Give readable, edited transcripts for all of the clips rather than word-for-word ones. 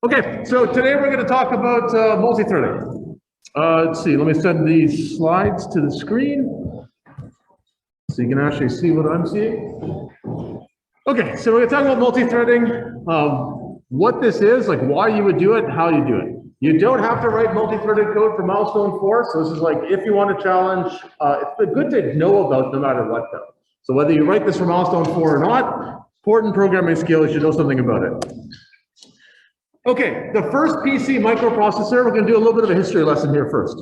Okay, so today we're going to talk about multi-threading. Let's see, let me send these slides to the screen so you can actually see what I'm seeing. Okay, so we're going to talk about multi-threading, what this is, like why you would do it, and how you do it. You don't have to write multi-threaded code for milestone 4, so this is like if you want to challenge, it's good to know about no matter what though. So whether you write this for milestone 4 or not, important programming skill, you should know something about it. Okay, the first PC microprocessor, we're going to do a little bit of a history lesson here first.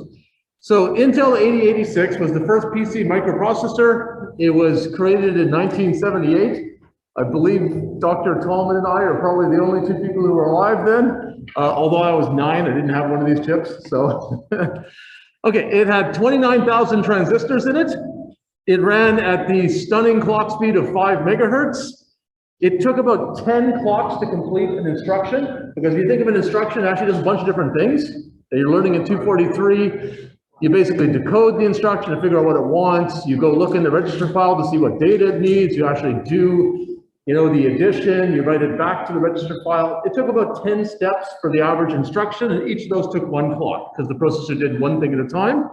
So Intel 8086 was the first PC microprocessor. It was created in 1978. I believe Dr. Tallman and I are probably the only two people who were alive then. Although I was 9, I didn't have one of these chips. So, okay, it had 29,000 transistors in it. It ran at the stunning clock speed of 5 megahertz. It took about 10 clocks to complete an instruction, because if you think of an instruction, it actually does a bunch of different things. And you're learning in 243, you basically decode the instruction to figure out what it wants. You go look in the register file to see what data it needs. You actually do, the addition. You write it back to the register file. It took about 10 steps for the average instruction, and each of those took 1 clock, because the processor did one thing at a time.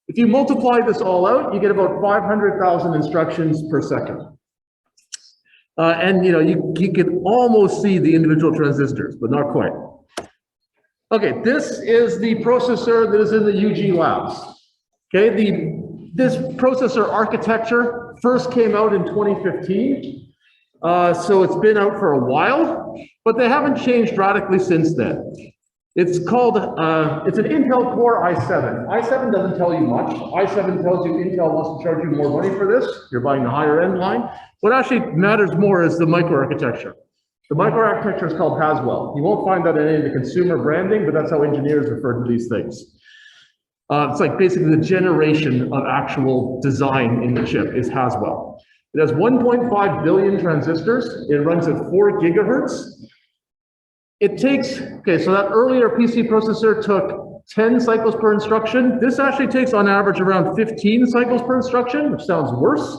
If you multiply this all out, you get about 500,000 instructions per second. And you can almost see the individual transistors, but not quite. Okay, this is the processor that is in the UG labs. Okay, this processor architecture first came out in 2015. So it's been out for a while, but they haven't changed radically since then. It's called, it's an Intel Core i7. i7 doesn't tell you much. i7 tells you Intel wants to charge you more money for this. You're buying the higher end line. What actually matters more is the microarchitecture. The microarchitecture is called Haswell. You won't find that in any of the consumer branding, but that's how engineers refer to these things. It's like basically the generation of actual design in the chip is Haswell. It has 1.5 billion transistors. It runs at 4 gigahertz. It takes, okay, so that earlier PC processor took 10 cycles per instruction. This actually takes on average around 15 cycles per instruction, which sounds worse.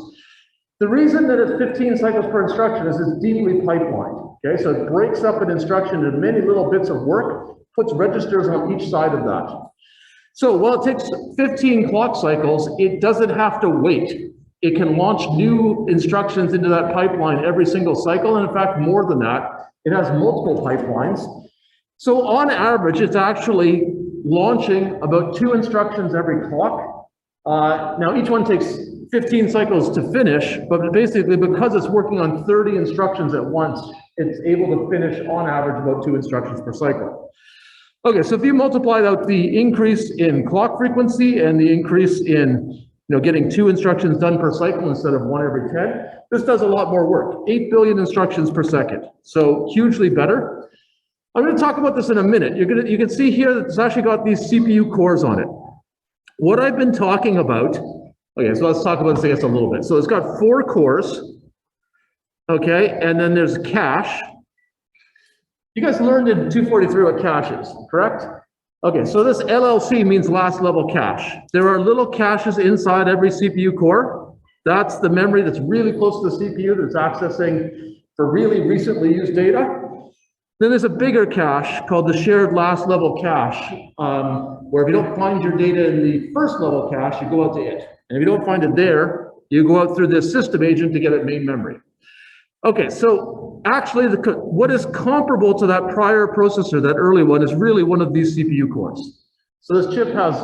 The reason that it's 15 cycles per instruction is it's deeply pipelined, okay? So it breaks up an instruction into many little bits of work, puts registers on each side of that. So while it takes 15 clock cycles, it doesn't have to wait. It can launch new instructions into that pipeline every single cycle, and in fact, more than that. It has multiple pipelines. So on average, it's actually launching about 2 instructions every clock. Now each one takes 15 cycles to finish, but basically because it's working on 30 instructions at once, it's able to finish on average about 2 instructions per cycle. Okay, so if you multiply out the increase in clock frequency and the increase in getting 2 instructions done per cycle instead of 1 every 10, this does a lot more work. 8 billion instructions per second, so hugely better. I'm going to talk about this in a minute. You can see here that it's actually got these CPU cores on it. What I've been talking about, okay, so let's talk about this, I guess, a little bit. So it's got 4 cores, okay, and then there's cache. You guys learned in 243 what cache is, correct? Okay, so this LLC means last level cache. There are little caches inside every CPU core. That's the memory that's really close to the CPU that's accessing for really recently used data. Then there's a bigger cache called the shared last level cache, where if you don't find your data in the first level cache, you go out to it. And if you don't find it there, you go out through this system agent to get it main memory. Okay, so actually what is comparable to that prior processor, that early one, is really one of these CPU cores. So this chip has,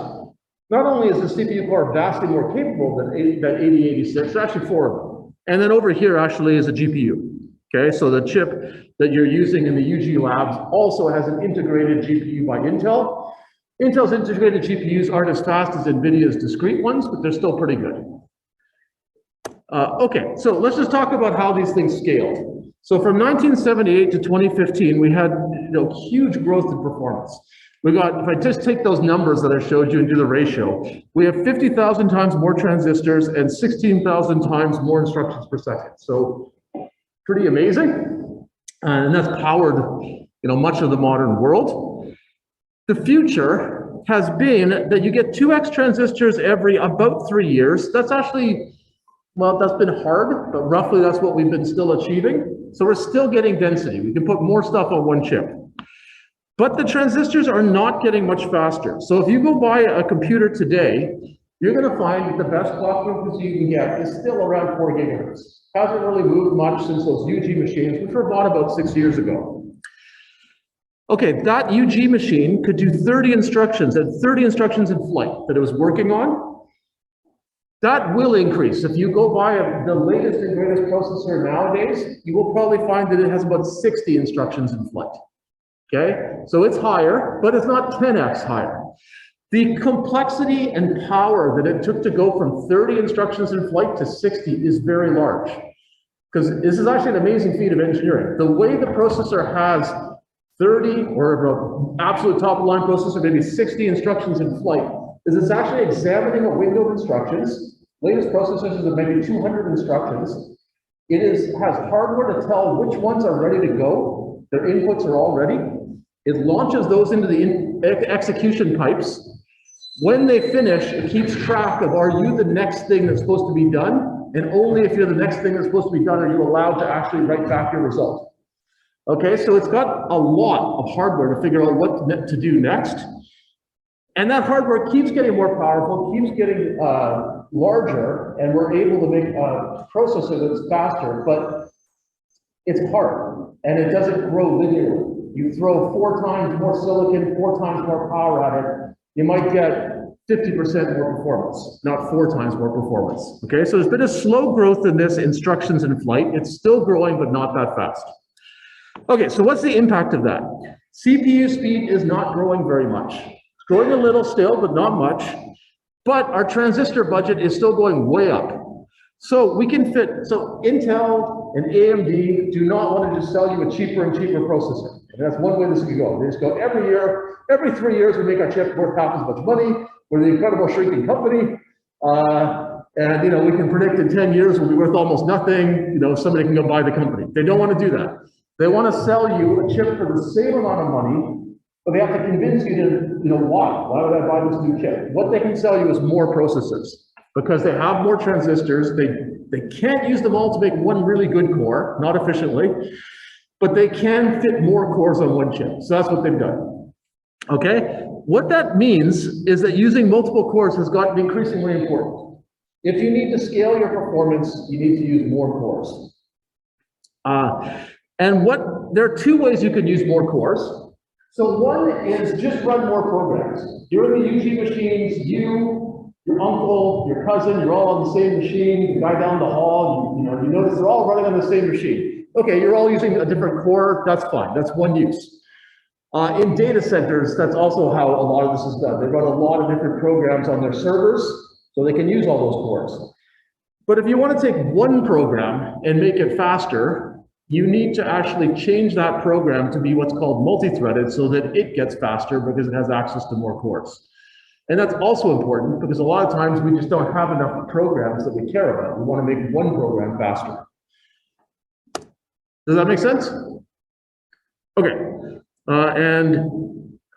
not only is the CPU core vastly more capable than that 8086, there's actually 4 of them. And then over here actually is a GPU. Okay, so the chip that you're using in the UG labs also has an integrated GPU by Intel. Intel's integrated GPUs aren't as fast as NVIDIA's discrete ones, but they're still pretty good. Okay, so let's just talk about how these things scaled. So from 1978 to 2015, we had huge growth in performance. We got, if I just take those numbers that I showed you and do the ratio, we have 50,000 times more transistors and 16,000 times more instructions per second. So pretty amazing. And that's powered much of the modern world. The future has been that you get 2x transistors every about 3 years. That's actually Well, that's been hard, but roughly that's what we've been still achieving. So we're still getting density. We can put more stuff on one chip. But the transistors are not getting much faster. So if you go buy a computer today, you're going to find that the best clock frequency you can get is still around 4 gigahertz. Hasn't really moved much since those UG machines, which were bought about 6 years ago. Okay, that UG machine could do 30 instructions, and 30 instructions in flight that it was working on. That will increase. If you go buy the latest and greatest processor nowadays, you will probably find that it has about 60 instructions in flight. Okay, so it's higher, but it's not 10x higher. The complexity and power that it took to go from 30 instructions in flight to 60 is very large. Because this is actually an amazing feat of engineering. The way the processor has 30, or absolute top of the line processor, maybe 60 instructions in flight, is it's actually examining a window of instructions. Latest processors have maybe 200 instructions. It has hardware to tell which ones are ready to go. Their inputs are all ready. It launches those into the execution pipes. When they finish, it keeps track of, are you the next thing that's supposed to be done? And only if you're the next thing that's supposed to be done are you allowed to actually write back your result. Okay, so it's got a lot of hardware to figure out what to do next. And that hardware keeps getting more powerful, keeps getting larger, and we're able to make a processor that's faster, but it's hard, and it doesn't grow linearly. You throw 4 times more silicon, 4 times more power at it, you might get 50% more performance, not 4 times more performance. Okay, so there's been a slow growth in this instructions in flight. It's still growing, but not that fast. Okay, so what's the impact of that? CPU speed is not growing very much. It's growing a little still, but not much. But our transistor budget is still going way up. So we can fit, so Intel and AMD do not want to just sell you a cheaper and cheaper processor. And that's one way this could go. They just go every year, every 3 years, we make our chip worth half as much money. We're the incredible shrinking company. And we can predict in 10 years we'll be worth almost nothing. Somebody can go buy the company. They don't want to do that. They want to sell you a chip for the same amount of money, but they have to convince you to, why? Why would I buy this new chip? What they can sell you is more processors because they have more transistors. They can't use them all to make one really good core, not efficiently, but they can fit more cores on one chip. So that's what they've done. Okay? What that means is that using multiple cores has gotten increasingly important. If you need to scale your performance, you need to use more cores. And there are 2 ways you can use more cores. So one is just run more programs. You're in the UG machines, you, your uncle, your cousin, you're all on the same machine, the guy down the hall, you notice they're all running on the same machine. Okay, you're all using a different core, that's fine, that's one use. In data centers, that's also how a lot of this is done. They run a lot of different programs on their servers, so they can use all those cores. But if you want to take one program and make it faster, you need to actually change that program to be what's called multi-threaded so that it gets faster because it has access to more cores. And that's also important because a lot of times we just don't have enough programs that we care about. We want to make one program faster. Does that make sense? Okay.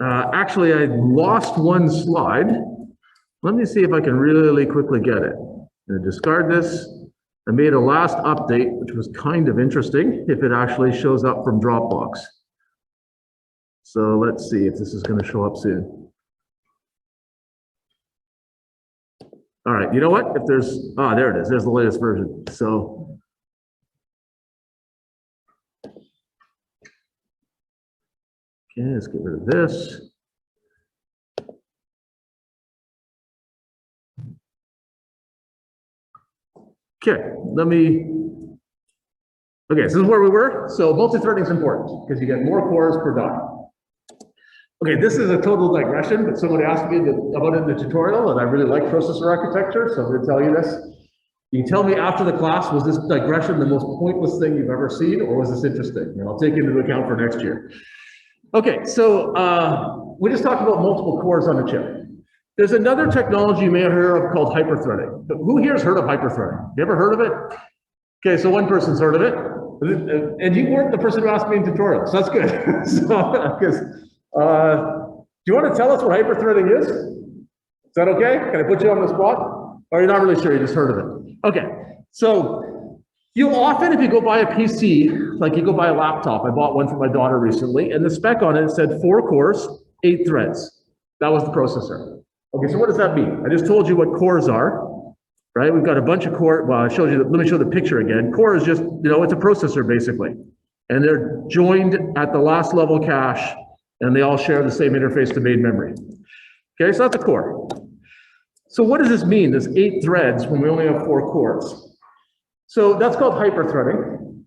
Actually, I lost one slide. Let me see if I can really quickly get it. I'm going to discard this. I made a last update, which was kind of interesting, if it actually shows up from Dropbox. So let's see if this is going to show up soon. All right, you know what? If there's, there it is. There's the latest version. So, okay, let's get rid of this. Okay, okay, so this is where we were. So multi-threading is important because you get more cores per die. Okay, this is a total digression, but somebody asked me about it in the tutorial, and I really like processor architecture, so I'm going to tell you this. You can tell me after the class, was this digression the most pointless thing you've ever seen, or was this interesting? And I'll take it into account for next year. Okay, so we just talked about multiple cores on a chip. There's another technology you may have heard of called hyperthreading. Who here has heard of hyperthreading? You ever heard of it? Okay, so one person's heard of it. And you weren't the person who asked me in tutorial, so that's good. Do you want to tell us what hyperthreading is? Is that okay? Can I put you on the spot? Or you're not really sure, you just heard of it? Okay, So you'll often, if you go buy a PC, like you go buy a laptop, I bought one for my daughter recently, and the spec on it said 4 cores, 8 threads. That was the processor. Okay, so what does that mean? I just told you what cores are, right? We've got a bunch of core, well, I showed you, let me show the picture again. Core is just, it's a processor basically. And they're joined at the last level cache, and they all share the same interface to main memory. Okay, so that's a core. So what does this mean, this 8 threads when we only have 4 cores? So that's called hyperthreading.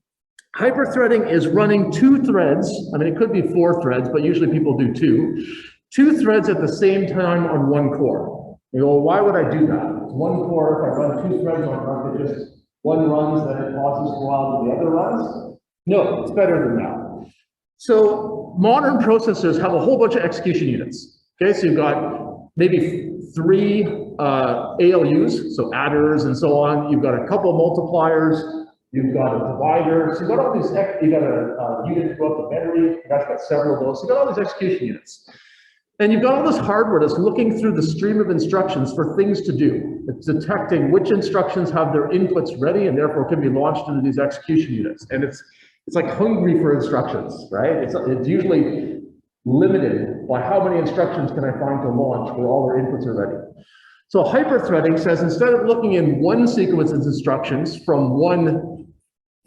Hyperthreading is running 2 threads. I mean, it could be 4 threads, but usually people do 2. 2 threads at the same time on 1 core. You go, well, why would I do that? 1 core, if I run 2 threads on one, it just one runs, then it pauses for a while, and the other runs. No, it's better than that. So modern processors have a whole bunch of execution units. Okay, so you've got maybe 3 ALUs, so adders and so on. You've got a couple multipliers. You've got a divider. So you've got all these, you've got a unit throughout the memory. That's got several of those. So you've got all these execution units. And you've got all this hardware that's looking through the stream of instructions for things to do. It's detecting which instructions have their inputs ready and therefore can be launched into these execution units. And it's like hungry for instructions, right? It's usually limited by how many instructions can I find to launch where all their inputs are ready. So hyperthreading says instead of looking in one sequence of instructions from 1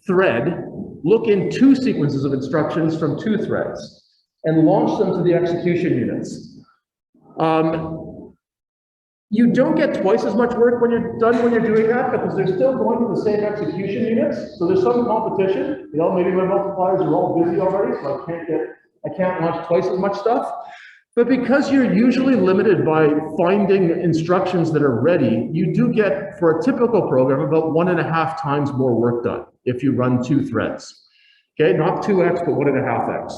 thread, look in 2 sequences of instructions from 2 threads and launch them to the execution units. You don't get twice as much work when you're doing that because they're still going to the same execution units. So there's some competition. Maybe my multipliers are all busy already, so I can't launch twice as much stuff. But because you're usually limited by finding instructions that are ready, you do get, for a typical program, about 1.5 times more work done if you run 2 threads. Okay, not 2x, but 1.5x.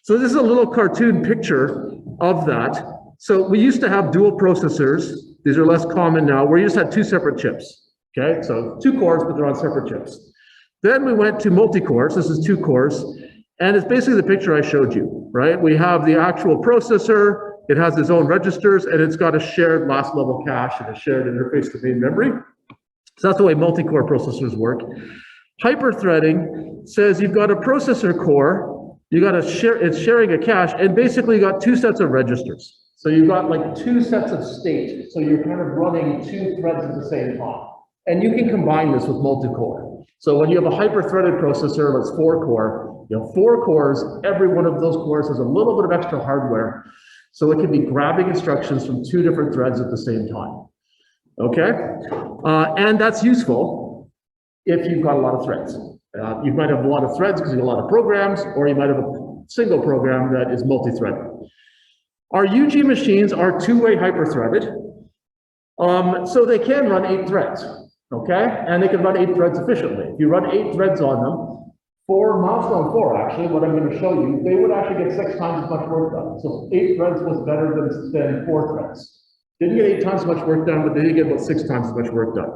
So this is a little cartoon picture of that. So we used to have dual processors. These are less common now, where you just had 2 separate chips. Okay, so 2 cores, but they're on separate chips. Then we went to multi-cores. This is 2 cores. And it's basically the picture I showed you, right? We have the actual processor. It has its own registers, and it's got a shared last level cache and a shared interface to main memory. So that's the way multi-core processors work. Hyperthreading says you've got a processor core. You got to share, it's sharing a cache, and basically you got 2 sets of registers. So you've got like 2 sets of state. So you're kind of running 2 threads at the same time. And you can combine this with multi-core. So when you have a hyper-threaded processor that's 4 core, you have 4 cores, every one of those cores has a little bit of extra hardware. So it can be grabbing instructions from 2 different threads at the same time. Okay? And that's useful if you've got a lot of threads. You might have a lot of threads because you have a lot of programs, or you might have a single program that is multi-threaded. Our UG machines are 2-way hyper-threaded, so they can run 8 threads, okay? And they can run 8 threads efficiently. If you run 8 threads on them, for milestone 4, actually, what I'm going to show you, they would actually get 6 times as much work done. So 8 threads was better than 4 threads. Didn't get 8 times as much work done, but they did get about 6 times as much work done.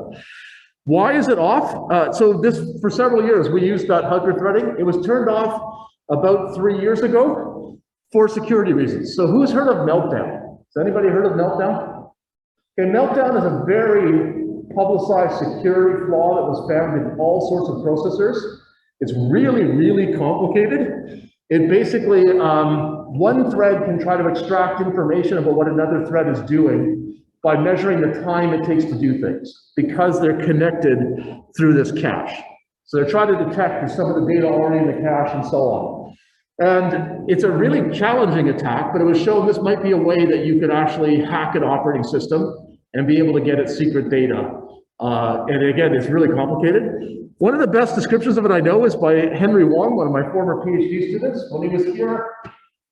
Why is it off? So this, for several years, we used that hyperthreading. It was turned off about 3 years ago for security reasons. So who's heard of meltdown? Has anybody heard of meltdown? Okay, meltdown is a very publicized security flaw that was found in all sorts of processors. It's really, really complicated. It basically, one thread can try to extract information about what another thread is doing by measuring the time it takes to do things, because they're connected through this cache. So they're trying to detect some of the data already in the cache and so on. And it's a really challenging attack, but it was shown this might be a way that you could actually hack an operating system and be able to get its secret data. And again, it's really complicated. One of the best descriptions of it I know is by Henry Wong, one of my former PhD students. When he was here,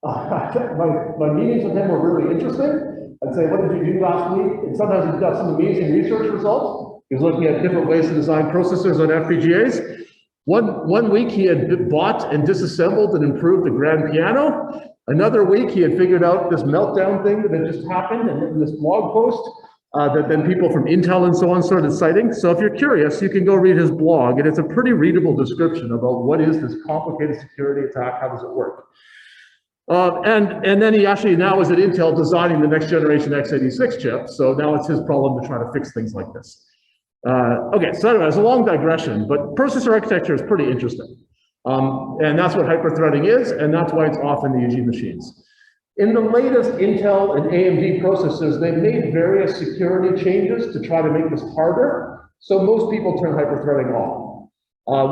my meetings with him were really interesting. I'd say, what did you do last week? And sometimes he's got some amazing research results. He was looking at different ways to design processors on FPGAs. One week he had bought and disassembled and improved the grand piano. Another week he had figured out this meltdown thing that had just happened and written this blog post that then people from Intel and so on started citing. So if you're curious, you can go read his blog, and it's a pretty readable description about what is this complicated security attack, how does it work. And then he actually now is at Intel designing the next generation x86 chip. So now it's his problem to try to fix things like this. Okay, so anyway, it's a long digression, but processor architecture is pretty interesting. And that's what hyperthreading is, and that's why it's off in the UG machines. In the latest Intel and AMD processors, they've made various security changes to try to make this harder, so most people turn hyperthreading off.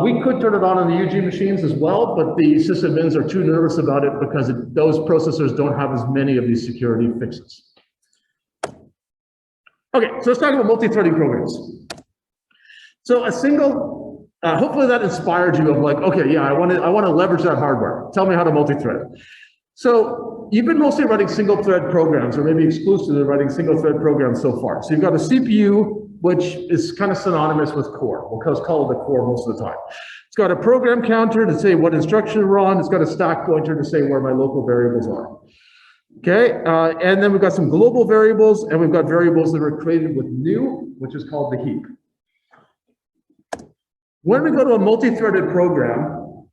We could turn it on the UG machines as well, but the sysadmins are too nervous about it because those processors don't have as many of these security fixes. Okay, so let's talk about multi-threading programs. So a single, hopefully that inspired you of like, okay, yeah, I want to leverage that hardware. Tell me how to multi-thread. So you've been mostly writing single thread programs, or maybe exclusively writing single thread programs so far. So you've got a CPU, which is kind of synonymous with core. We'll call it the core most of the time. It's got a program counter to say what instruction we're on. It's got a stack pointer to say where my local variables are. Okay, and then we've got some global variables, and we've got variables that are created with new, which is called the heap. When we go to a multi-threaded program,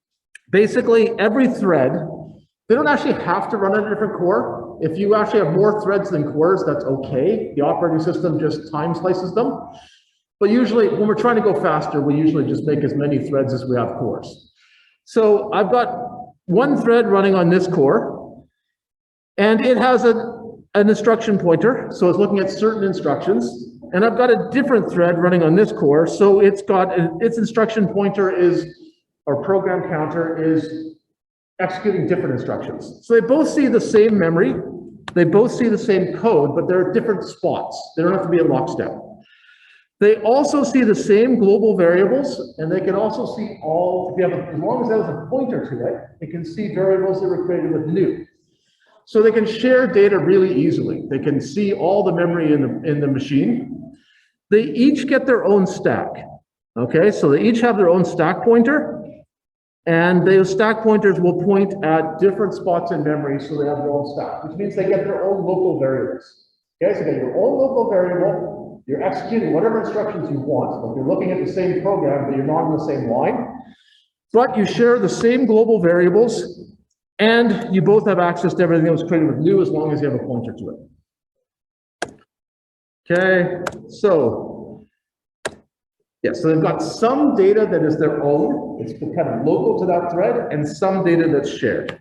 basically every thread, they don't actually have to run on a different core. If you actually have more threads than cores, that's okay. The operating system just time slices them. But usually, when we're trying to go faster, we usually just make as many threads as we have cores. So I've got one thread running on this core, and it has an instruction pointer, so it's looking at certain instructions. And I've got a different thread running on this core, so it's got its instruction pointer or program counter is executing different instructions. So they both see the same memory, they both see the same code, but they're at different spots. They don't have to be in lockstep. They also see the same global variables, and they can also see all, as long as there's a pointer to it, it can see variables that were created with new. So they can share data really easily. They can see all the memory in the machine. They each get their own stack. Okay, so they each have their own stack pointer, and those stack pointers will point at different spots in memory, so they have their own stack, which means they get their own local variables. Okay, so you get your own local variable, you're executing whatever instructions you want, like you're looking at the same program, but you're not on the same line, but you share the same global variables, and you both have access to everything that was created with new as long as you have a pointer to it. Okay, so, yeah, so they've got some data that is their own, it's kind of local to that thread, and some data that's shared.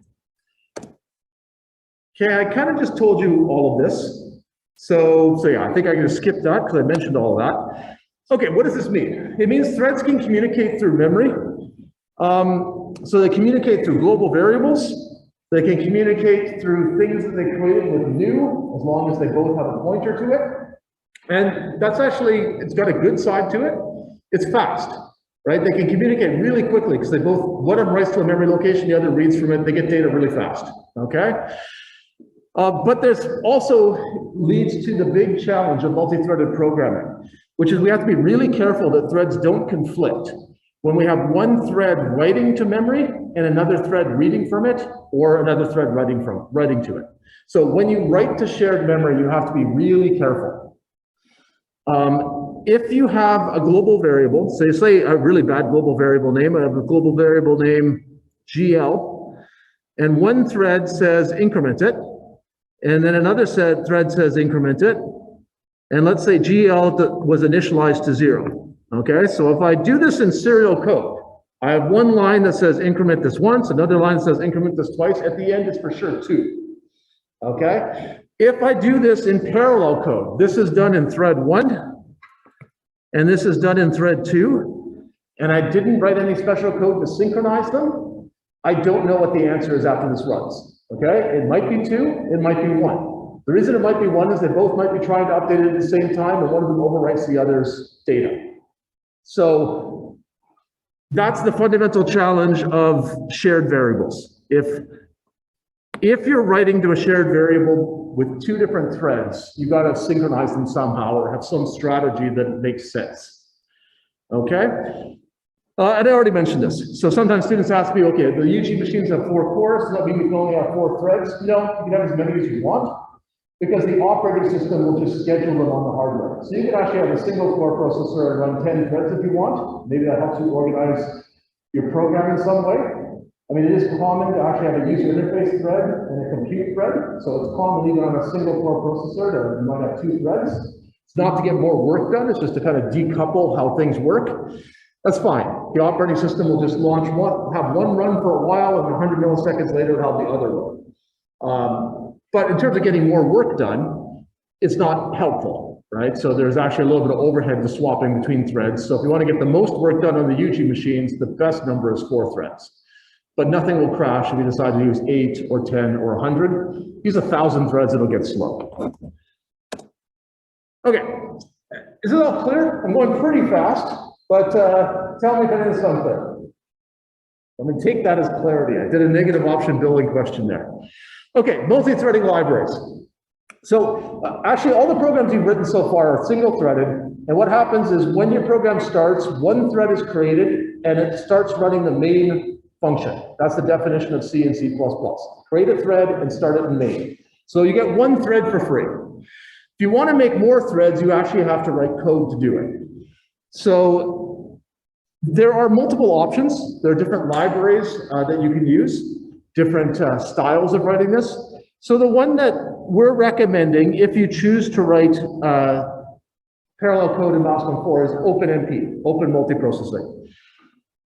Okay, I kind of just told you all of this. So yeah, I think I can just skip that because I mentioned all of that. Okay, what does this mean? It means threads can communicate through memory. So they communicate through global variables. They can communicate through things that they created with new, as long as they both have a pointer to it. And that's actually, it's got a good side to it. It's fast, right? They can communicate really quickly because they both, one of them writes to a memory location, the other reads from it, they get data really fast, okay? But there's also leads to the big challenge of multi-threaded programming, which is we have to be really careful that threads don't conflict. When we have one thread writing to memory and another thread reading from it, or another thread writing to it. So when you write to shared memory, you have to be really careful. If you have a global variable, say a really bad global variable name, I have a global variable name GL, and one thread says increment it, and then another thread says increment it, and let's say GL was initialized to 0. Okay, so if I do this in serial code, I have one line that says increment this once, another line that says increment this twice. At the end, it's for sure 2. Okay, if I do this in parallel code, this is done in thread 1, and this is done in thread 2, and I didn't write any special code to synchronize them, I don't know what the answer is after this runs. Okay, it might be 2, it might be 1. The reason it might be 1 is they both might be trying to update it at the same time, and one of them overwrites the other's data. So that's the fundamental challenge of shared variables. If you're writing to a shared variable with 2 different threads, you got to synchronize them somehow or have some strategy that makes sense. Okay? And I already mentioned this. So sometimes students ask me, okay, the UG machines have 4 cores, does that mean we can only have 4 threads? No, you can have as many as you want, because the operating system will just schedule them on the hardware. So you can actually have a single core processor and run 10 threads if you want. Maybe that helps you organize your program in some way. I mean, it is common to actually have a user interface thread and a compute thread. So it's common even on a single core processor that you might have 2 threads. It's not to get more work done, it's just to kind of decouple how things work. That's fine. The operating system will just launch have one run for a while, and 100 milliseconds later it'll have the other one. But in terms of getting more work done, it's not helpful, right? So there's actually a little bit of overhead to swapping between threads. So if you want to get the most work done on the UG machines, the best number is 4 threads. But nothing will crash if you decide to use 8 or 10 or 100. Use 1,000 threads, it'll get slow. Okay, is it all clear? I'm going pretty fast, but tell me if it is unclear. I'm going to take that as clarity. I did a negative option building question there. Okay, multi-threading libraries. So actually all the programs you've written so far are single-threaded, and what happens is when your program starts, one thread is created, and it starts running the main function. That's the definition of C and C++. Create a thread and start it in main. So you get one thread for free. If you want to make more threads, you actually have to write code to do it. So there are multiple options. There are different libraries that you can use, different styles of writing this. So the one that we're recommending, if you choose to write parallel code in MASCOM4, is OpenMP, Open Multiprocessing.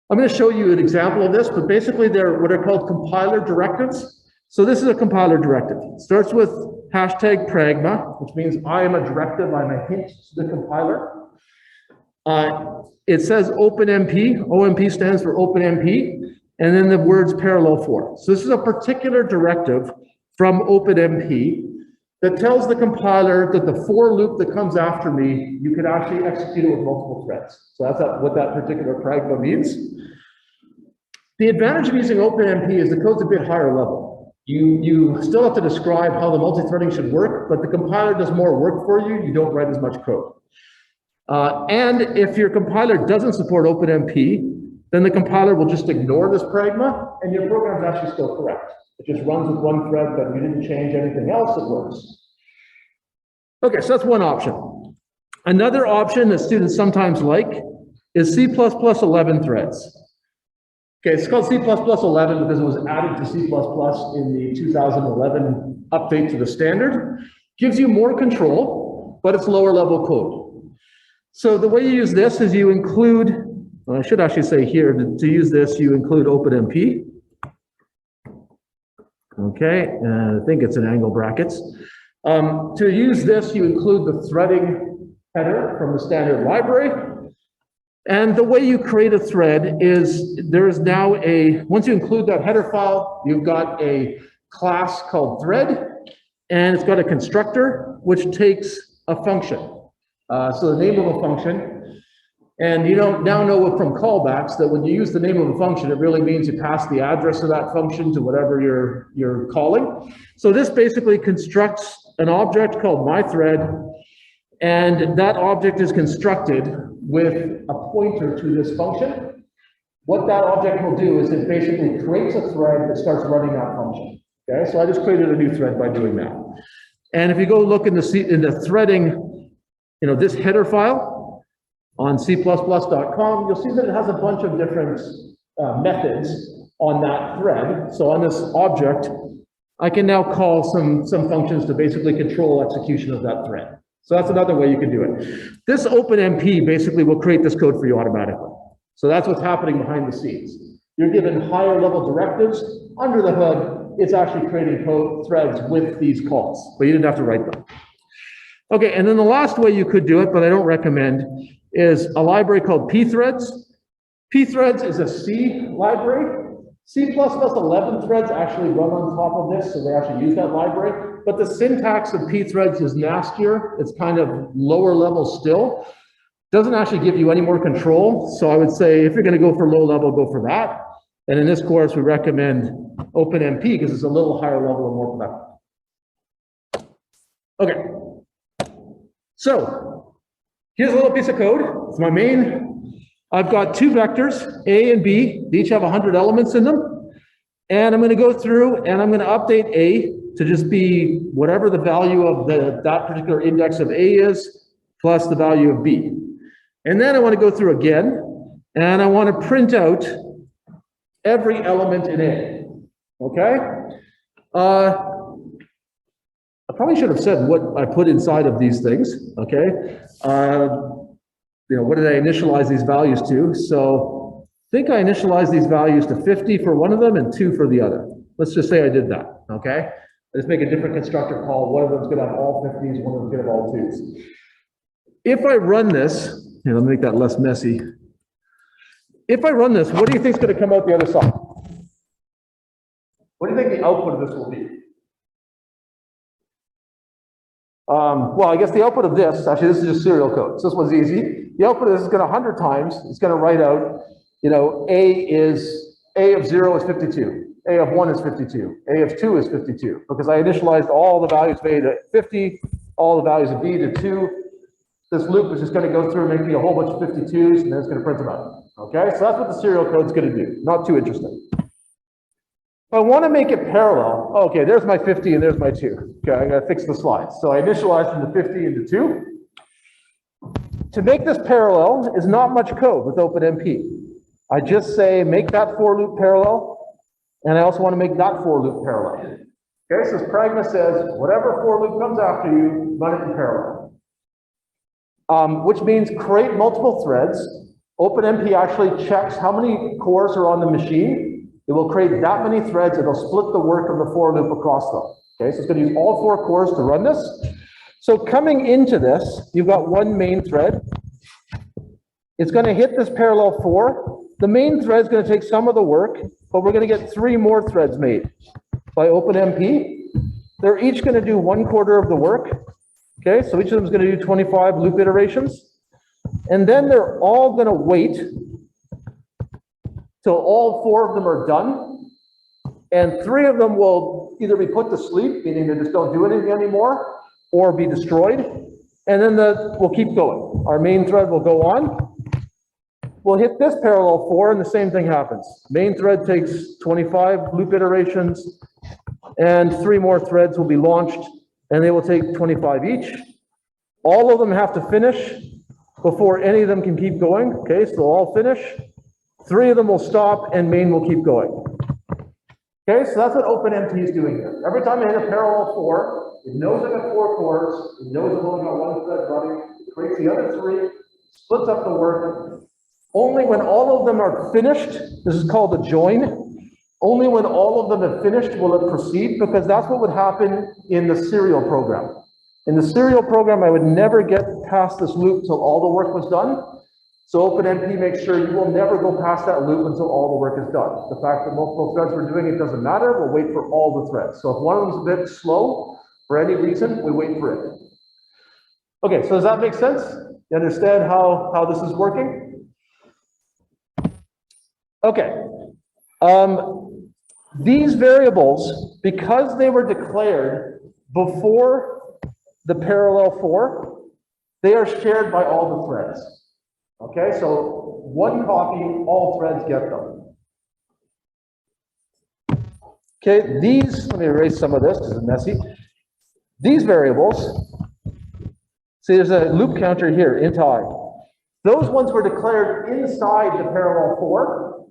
I'm going to show you an example of this, but basically they're what are called compiler directives. So this is a compiler directive. It starts with hashtag pragma, which means I am a directive, I'm a hint to the compiler. It says OpenMP, OMP stands for OpenMP, and then the words parallel for. So this is a particular directive from OpenMP that tells the compiler that the for loop that comes after me, you can actually execute it with multiple threads. So that's what that particular pragma means. The advantage of using OpenMP is the code's a bit higher level. You still have to describe how the multi-threading should work, but the compiler does more work for you. You don't write as much code. And if your compiler doesn't support OpenMP, then the compiler will just ignore this pragma, and your program is actually still correct. It just runs with one thread, but you didn't change anything else, it works. Okay, so that's one option. Another option that students sometimes like is C++ 11 threads. Okay, it's called C++ 11 because it was added to C++ in the 2011 update to the standard. Gives you more control, but it's lower level code. So the way you use this is you include, well, I should actually say here, to use this, you include OpenMP. Okay, I think it's in angle brackets. To use this, you include the threading header from the standard library. And the way you create a thread is there is now once you include that header file, you've got a class called thread, and it's got a constructor which takes a function. So the name of a function, and you now know from callbacks that when you use the name of a function, it really means you pass the address of that function to whatever you're calling. So this basically constructs an object called myThread, and that object is constructed with a pointer to this function. What that object will do is it basically creates a thread that starts running that function. Okay, so I just created a new thread by doing that. And if you go look in the threading, this header file on c++.com, you'll see that it has a bunch of different methods on that thread. So on this object, I can now call some functions to basically control execution of that thread. So that's another way you can do it. This OpenMP basically will create this code for you automatically. So that's what's happening behind the scenes. You're given higher level directives. Under the hood, it's actually creating code threads with these calls, but you didn't have to write them. Okay, and then the last way you could do it, but I don't recommend, is a library called pthreads. Pthreads is a C library. C++ 11 threads actually run on top of this, so they actually use that library. But the syntax of pthreads is nastier. It's kind of lower level still. Doesn't actually give you any more control. So I would say if you're going to go for low level, go for that. And in this course, we recommend OpenMP because it's a little higher level and more productive. Okay. So here's a little piece of code. It's my main. I've got two vectors, A and B. They each have 100 elements in them. And I'm going to go through and I'm going to update A to just be whatever the value of that particular index of A is, plus the value of B. And then I want to go through again, and I want to print out every element in A. Okay? I probably should have said what I put inside of these things, okay? What did I initialize these values to? So I think I initialized these values to 50 for one of them and 2 for the other. Let's just say I did that, okay? Let's make a different constructor call. One of them's gonna have all 50s, one of them's gonna have all 2s. If I run this, here, let me make that less messy. If I run this, what do you think is gonna come out the other side? What do you think the output of this will be? Well, I guess the output of this, actually this is just serial code, so this one's easy. The output of this is going to 100 times, it's going to write out, A of 0 is 52, A of 1 is 52, A of 2 is 52, because I initialized all the values of A to 50, all the values of B to 2. This loop is just going to go through and make me a whole bunch of 52s, and then it's going to print them out. Okay, so that's what the serial code is going to do. Not too interesting. If I want to make it parallel, okay, there's my 50 and there's my 2. Okay, I'm going to fix the slides. So I initialized from the 50 into 2. To make this parallel is not much code with OpenMP. I just say make that for loop parallel, and I also want to make that for loop parallel. Okay, so pragma says whatever for loop comes after you, run it in parallel. Which means create multiple threads. OpenMP actually checks how many cores are on the machine. It will create that many threads, it'll split the work of the for loop across them. Okay, so it's going to use all 4 cores to run this. So coming into this, you've got one main thread. It's going to hit this parallel 4. The main thread is going to take some of the work, but we're going to get 3 more threads made by OpenMP. They're each going to do 1/4 of the work. Okay, so each of them is going to do 25 loop iterations. And then they're all going to wait till all 4 of them are done, and 3 of them will either be put to sleep, meaning they just don't do anything anymore, or be destroyed, and then we'll keep going. Our main thread will go on. We'll hit this parallel 4, and the same thing happens. Main thread takes 25 loop iterations, and 3 more threads will be launched, and they will take 25 each. All of them have to finish before any of them can keep going. Okay, so they'll all finish. 3 of them will stop, and main will keep going. Okay, so that's what OpenMP is doing here. Every time I hit a parallel 4, it knows I got 4 cores, it knows I've only got 1 thread running, it creates the other 3, splits up the work. Only when all of them are finished, this is called a join, only when all of them have finished will it proceed, because that's what would happen in the serial program. In the serial program, I would never get past this loop till all the work was done. So OpenMP makes sure you will never go past that loop until all the work is done. The fact that multiple threads we're doing, it doesn't matter. We'll wait for all the threads. So if one of them's a bit slow, for any reason, we wait for it. Okay, so does that make sense? You understand how this is working? Okay. These variables, because they were declared before the parallel 4, they are shared by all the threads. Okay, so 1 copy, all threads get them. Okay, let me erase some of this because it's messy. These variables, see there's a loop counter here, int I. Those ones were declared inside the parallel 4.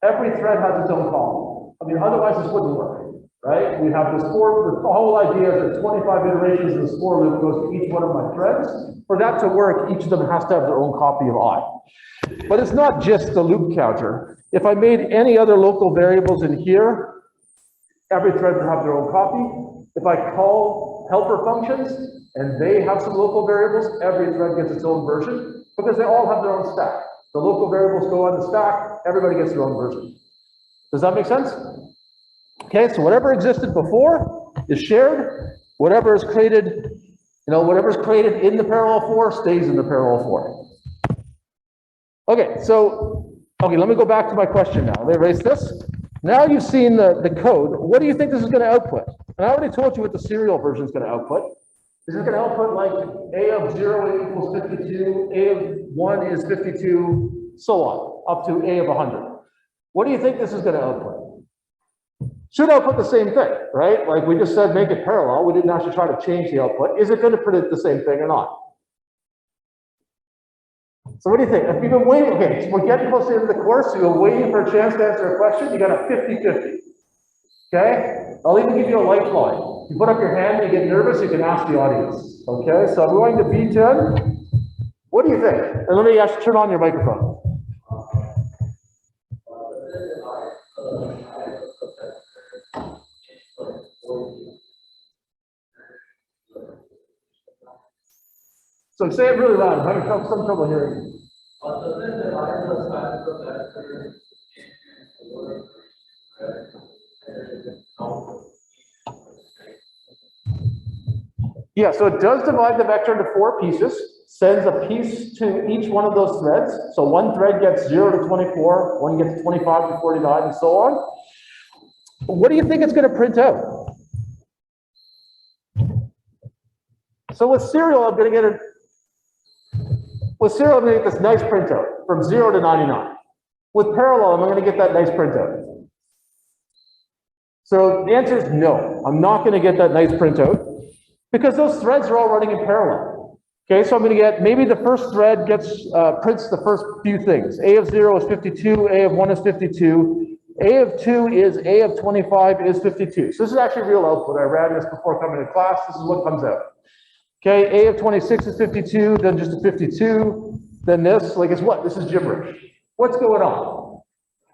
Every thread has its own copy. I mean, otherwise this wouldn't work, right? We have this the whole idea is that 25 iterations of this for loop goes to each one of my threads. For that to work, each of them has to have their own copy of I. But it's not just the loop counter. If I made any other local variables in here, every thread would have their own copy. If I call helper functions and they have some local variables, every thread gets its own version because they all have their own stack. The local variables go on the stack, everybody gets their own version. Does that make sense? Okay, so whatever existed before is shared. Whatever is created, whatever's created in the parallel 4 stays in the parallel 4. Okay, let me go back to my question now. Let me erase this. Now you've seen the code. What do you think this is going to output? And I already told you what the serial version is going to output. This is going to output like A of 0 equals 52, A of 1 is 52, so on, up to A of 100. What do you think this is going to output? Should output the same thing, right? Like we just said, make it parallel. We didn't actually try to change the output. Is it going to predict the same thing or not? So what do you think? If you've been waiting, okay, so we're getting close to the end of the course, so you're waiting for a chance to answer a question, you got a 50-50. Okay? I'll even give you a lifeline. If you put up your hand and you get nervous, you can ask the audience. Okay, so I'm going to B10. What do you think? And let me actually turn on your microphone. So say it really loud. I'm having some trouble hearing you. Yeah, so it does divide the vector into 4 pieces, sends a piece to each one of those threads. So one thread gets 0 to 24, one gets 25 to 49, and so on. What do you think it's going to print out? So with serial, I'm going to get this nice printout from 0 to 99. With parallel, I'm going to get that nice printout. So the answer is no, I'm not going to get that nice printout because those threads are all running in parallel. Okay, so I'm going to get, maybe the first thread gets prints the first few things. A of 0 is 52, A of 1 is 52, A of 2 is A of 25 is 52. So this is actually real output. I ran this before coming to class. This is what comes out. Okay, A of 26 is 52, then just a 52, then this, like it's what? This is gibberish. What's going on?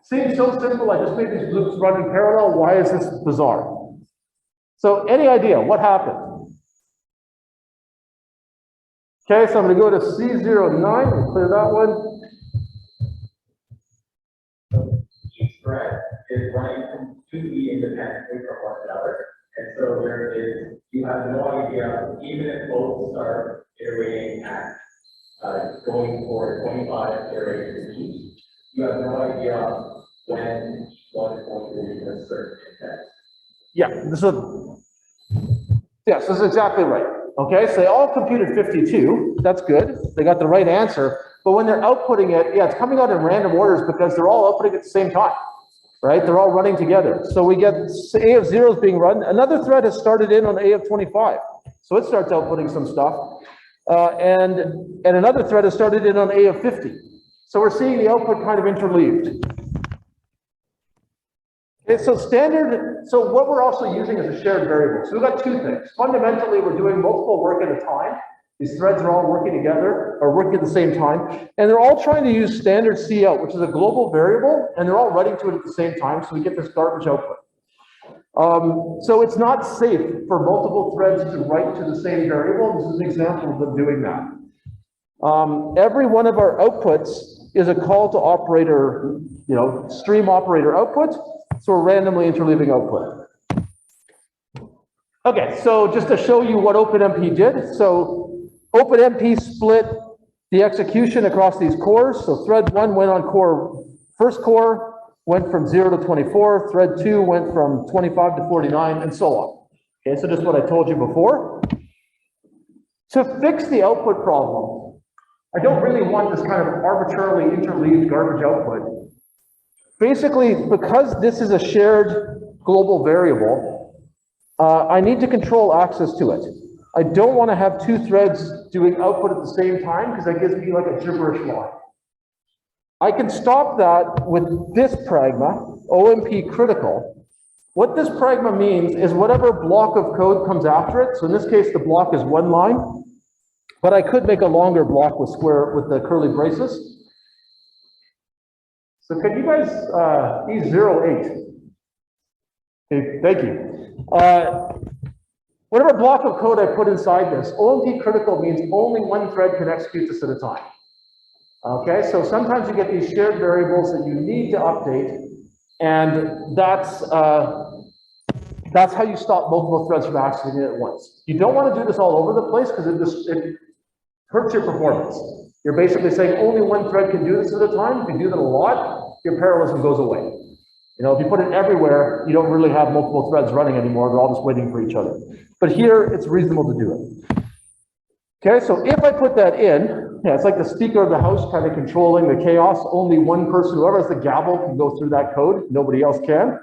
Seems so simple, I just made these loops run in parallel. Why is this bizarre? So any idea what happened? Okay, so I'm going to go to C09 and clear that one. Each thread is running completely independently from one another. And so there is, you have no idea, even if both start iterating at going for 25 iterations each, you have no idea when each one is going to reach a certain index. Yeah, this is exactly right. Okay, so they all computed 52. That's good. They got the right answer. But when they're outputting it, yeah, it's coming out in random orders because they're all outputting at the same time. Right? They're all running together. So we get A of 0 is being run. Another thread has started in on A of 25. So it starts outputting some stuff. And another thread has started in on A of 50. So we're seeing the output kind of interleaved. Okay, so what we're also using is a shared variable. So we've got 2 things. Fundamentally, we're doing multiple work at a time. These threads are all working together, or working at the same time, and they're all trying to use standard cout, which is a global variable, and they're all running to it at the same time, so we get this garbage output. So it's not safe for multiple threads to write to the same variable. This is an example of them doing that. Every one of our outputs is a call to operator, stream operator output, so we're randomly interleaving output. Okay, so just to show you what OpenMP did, so OpenMP split the execution across these cores. So thread 1 went on first core, went from 0 to 24. Thread 2 went from 25 to 49, and so on. Okay, so just what I told you before. To fix the output problem, I don't really want this kind of arbitrarily interleaved garbage output. Basically, because this is a shared global variable, I need to control access to it. I don't want to have 2 threads doing output at the same time because that gives me like a gibberish line. I can stop that with this pragma, OMP critical. What this pragma means is whatever block of code comes after it, so in this case the block is 1 line, but I could make a longer block with the curly braces. So can you guys, E08? Okay, thank you. Whatever block of code I put inside this, OMP critical means only one thread can execute this at a time. Okay, so sometimes you get these shared variables that you need to update, and that's how you stop multiple threads from accessing it at once. You don't want to do this all over the place because it hurts your performance. You're basically saying only one thread can do this at a time. If you do that a lot, your parallelism goes away. If you put it everywhere, you don't really have multiple threads running anymore. They're all just waiting for each other. But here, it's reasonable to do it. Okay, so if I put that in, it's like the speaker of the house kind of controlling the chaos. Only one person, whoever has the gavel, can go through that code. Nobody else can.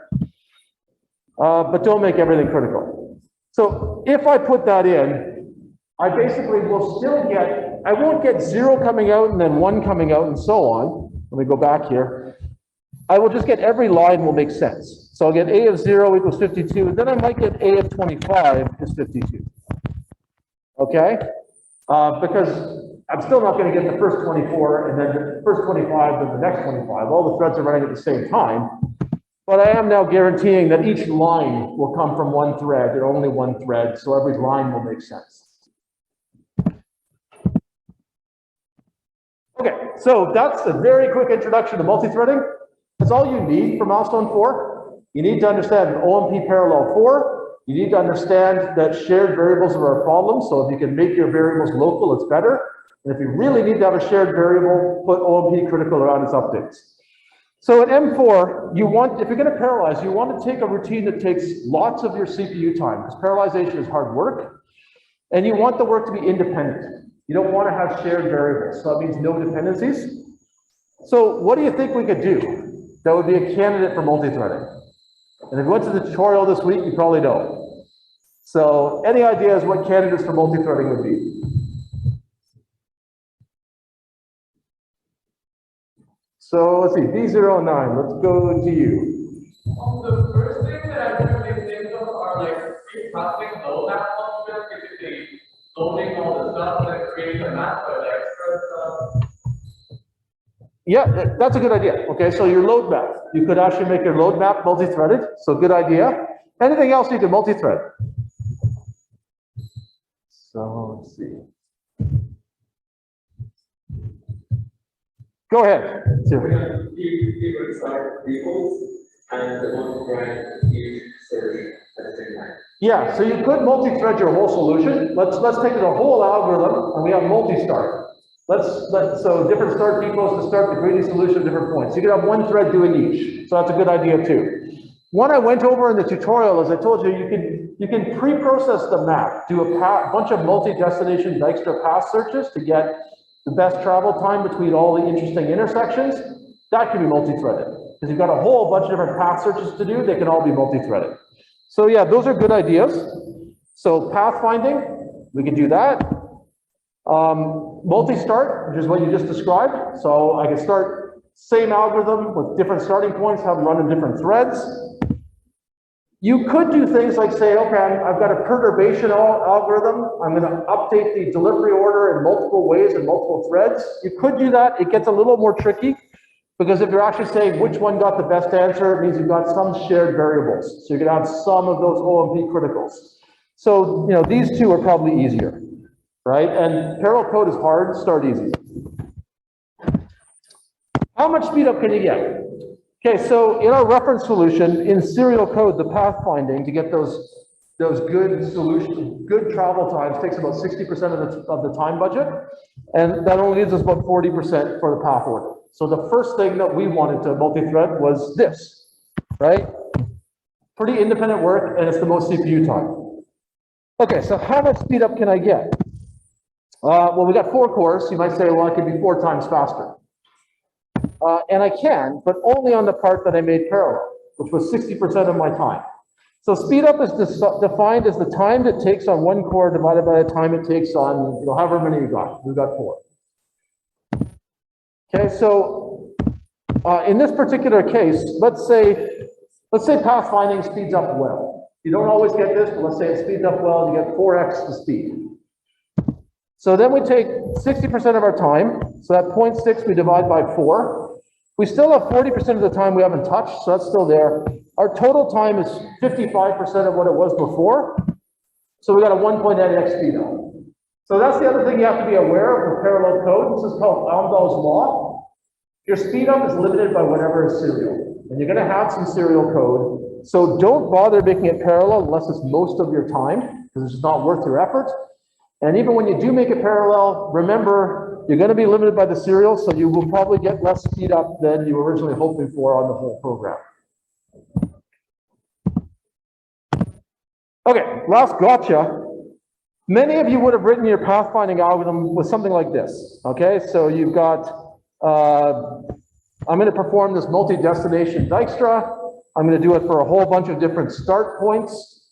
But don't make everything critical. So if I put that in, I basically will still get, I won't get 0 coming out and then 1 coming out and so on. Let me go back here. I will just get every line will make sense. So I'll get a of 0 equals 52, and then I might get a of 25 is 52. Okay? Because I'm still not going to get the first 24 and then the first 25 and the next 25. All the threads are running at the same time. But I am now guaranteeing that each line will come from one thread and only one thread, so every line will make sense. Okay, so that's a very quick introduction to multithreading. That's all you need for milestone 4. You need to understand OMP parallel 4. You need to understand that shared variables are a problem, so if you can make your variables local, it's better. And if you really need to have a shared variable, put OMP critical around its updates. So at M4, you want, if you're going to parallelize, you want to take a routine that takes lots of your CPU time, because parallelization is hard work, and you want the work to be independent. You don't want to have shared variables, so that means no dependencies. So what do you think we could do that would be a candidate for multithreading? And if you went to the tutorial this week, you probably know. So any ideas what candidates for multithreading would be? So let's see, B09, let's go to you. The first thing that I can think of are like pre-processing load map functions, basically loading all the stuff and then creating a map for the extra stuff. Yeah, that's a good idea. Okay, so your load map. You could actually make your load map multi-threaded, so good idea. Anything else you can multi-thread? So let's see. Go ahead. Different side vehicles and the one thread each search at the same time. Yeah, so you could multi-thread your whole solution. Let's take the whole algorithm and we have multi-start. So different start depots to start the greedy solution at different points. You could have one thread doing each. So that's a good idea too. One I went over in the tutorial, as I told you, you can pre-process the map, do a bunch of multi-destination Dijkstra path searches to get the best travel time between all the interesting intersections. That can be multi-threaded. Because you've got a whole bunch of different path searches to do, they can all be multi-threaded. So yeah, those are good ideas. So pathfinding, we could do that. Multi-start, which is what you just described. So I can start same algorithm with different starting points, have them run in different threads. You could do things like say, okay, I've got a perturbation algorithm. I'm going to update the delivery order in multiple ways in multiple threads. You could do that. It gets a little more tricky because if you're actually saying which one got the best answer, it means you've got some shared variables. So you're going to have some of those OMP criticals. So, you know, these two are probably easier, right? And parallel code is hard, start easy. How much speedup can you get? Okay, so in our reference solution, in serial code, the pathfinding to get those good solution, good travel times takes about 60% of the time budget, and that only leaves us about 40% for the path order. So the first thing that we wanted to multi-thread was this, right? Pretty independent work, and it's the most CPU time. Okay, so how much speedup can I get? Well, we got 4 cores. You might say, well, I could be 4 times faster. And I can, but only on the part that I made parallel, which was 60% of my time. So speed up is defined as the time it takes on one core divided by the time it takes on, you know, however many you got. We've got 4. Okay, so in this particular case, let's say pathfinding speeds up well. You don't always get this, but let's say it speeds up well, you get 4x the speed. So then we take 60% of our time, so that 0.6 we divide by 4. We still have 40% of the time we haven't touched, so that's still there. Our total time is 55% of what it was before, so we got a 1.8x speed up. So that's the other thing you have to be aware of for parallel code. This is called Amdahl's law. Your speed up is limited by whatever is serial, and you're going to have some serial code. So don't bother making it parallel unless it's most of your time, because it's just not worth your effort. And even when you do make it parallel, remember, you're going to be limited by the serial, so you will probably get less speed up than you were originally hoping for on the whole program. Okay, last gotcha. Many of you would have written your pathfinding algorithm with something like this. Okay, so you've got, I'm going to perform this multi-destination Dijkstra. I'm going to do it for a whole bunch of different start points.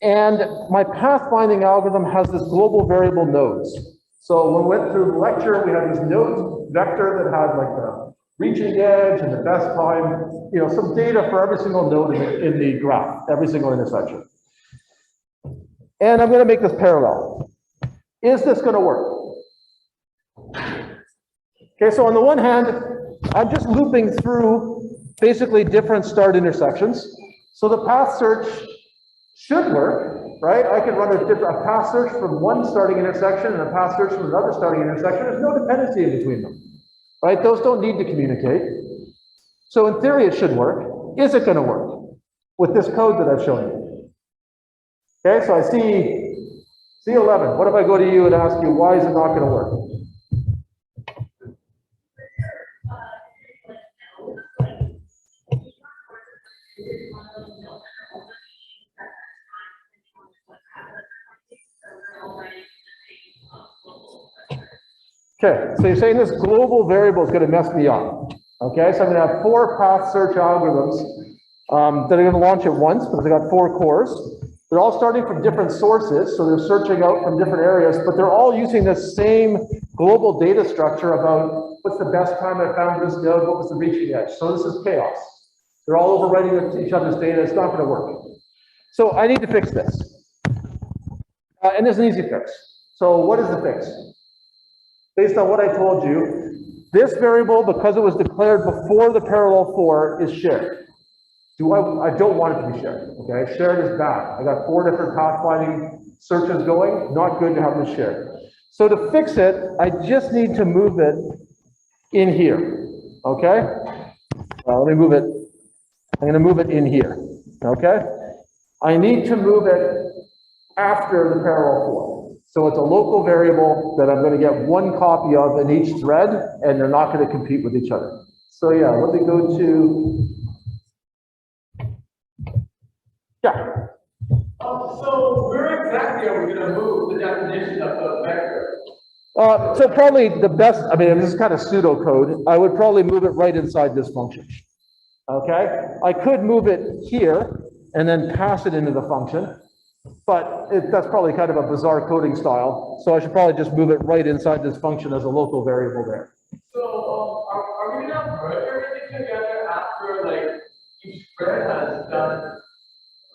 And my pathfinding algorithm has this global variable nodes. So when we went through the lecture, we had this node vector that had like reaching edge and the best time, you know, some data for every single node in the graph, every single intersection. And I'm going to make this parallel. Is this going to work? Okay, so on the one hand, I'm just looping through basically different start intersections. So the path search should work, right? I can run a path search from one starting intersection and a path search from another starting intersection. There's no dependency in between them, right? Those don't need to communicate. So in theory, it should work. Is it going to work with this code that I've shown you? Okay, so I see C11. What if I go to you and ask you, why is it not going to work? Okay, so you're saying this global variable is going to mess me up. Okay, so I'm going to have 4 path search algorithms that are going to launch at once because I got 4 cores. They're all starting from different sources, so they're searching out from different areas, but they're all using the same global data structure about what's the best time I found this node, what was the reaching edge. So this is chaos. They're all overwriting each other's data. It's not going to work. So I need to fix this. And there's an easy fix. So what is the fix? Based on what I told you, this variable, because it was declared before the parallel 4, is shared. I don't want it to be shared, okay? Shared is bad. I got 4 different pathfinding searches going, not good to have this shared. So to fix it, I just need to move it in here, okay? Let me move it. I'm gonna move it in here, okay? I need to move it after the parallel 4. So it's a local variable that I'm going to get 1 copy of in each thread, and they're not going to compete with each other. So yeah, let me go to, yeah. So where exactly are we going to move the definition of the vector? So probably the best, I mean, this is kind of pseudocode. I would probably move it right inside this function. Okay? I could move it here and then pass it into the function. But that's probably kind of a bizarre coding style. So I should probably just move it right inside this function as a local variable there. So are we going to merge everything together after like each thread has done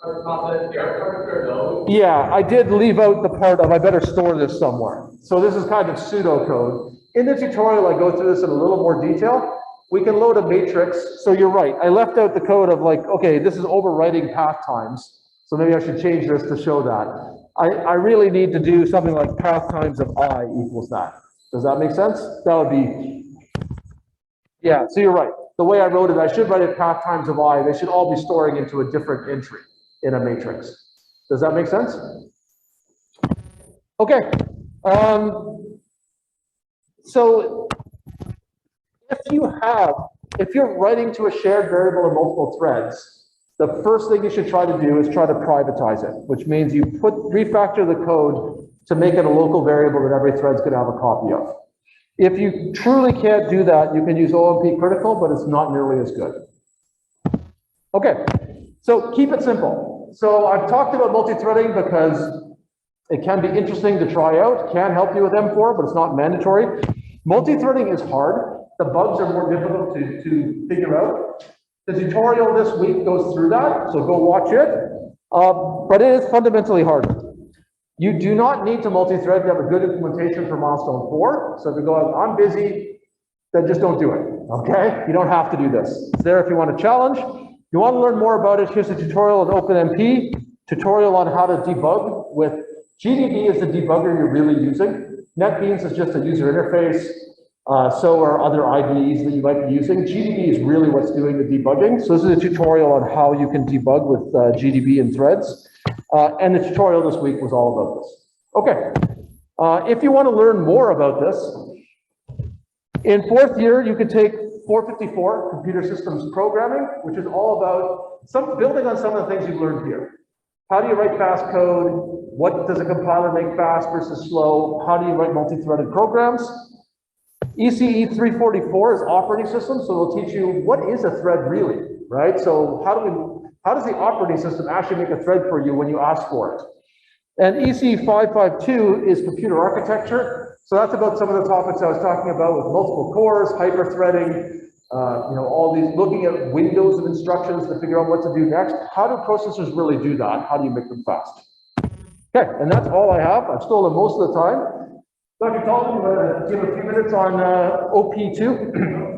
a process their particular node? Yeah, I did leave out the part of I better store this somewhere. So this is kind of pseudocode. In the tutorial, I go through this in a little more detail. We can load a matrix. So you're right. I left out the code of like, okay, this is overwriting path times. So maybe I should change this to show that. I really need to do something like path times of I equals that. Does that make sense? That would be, yeah, so you're right. The way I wrote it, I should write it path times of I. They should all be storing into a different entry in a matrix. Does that make sense? Okay. So if you're writing to a shared variable in multiple threads, the first thing you should try to do is try to privatize it, which means you refactor the code to make it a local variable that every thread's going to have a copy of. If you truly can't do that, you can use OMP critical, but it's not nearly as good. Okay, so keep it simple. So I've talked about multi-threading because it can be interesting to try out, can help you with M4, but it's not mandatory. Multi-threading is hard. The bugs are more difficult to figure out. The tutorial this week goes through that, so go watch it. But it is fundamentally harder. You do not need to multi-thread to have a good implementation for milestone 4. So if you go, I'm busy, then just don't do it, okay? You don't have to do this. It's there if you want a challenge. You want to learn more about it, here's a tutorial on OpenMP, tutorial on how to debug with GDB is the debugger you're really using. NetBeans is just a user interface. So are other IDEs that you might be using. GDB is really what's doing the debugging. So this is a tutorial on how you can debug with GDB and threads. And the tutorial this week was all about this. Okay. If you want to learn more about this, in 4th year, you could take 454, Computer Systems Programming, which is all about building on some of the things you've learned here. How do you write fast code? What does a compiler make fast versus slow? How do you write multi-threaded programs? ECE 344 is operating system, so it'll teach you what is a thread really, right? So how does the operating system actually make a thread for you when you ask for it? And ECE 552 is computer architecture. So that's about some of the topics I was talking about with multiple cores, hyperthreading, all these, looking at windows of instructions to figure out what to do next. How do processors really do that? How do you make them fast? Okay, and that's all I have. I've stolen most of the time. Dr. Tallman, you want to give a few minutes on OP2?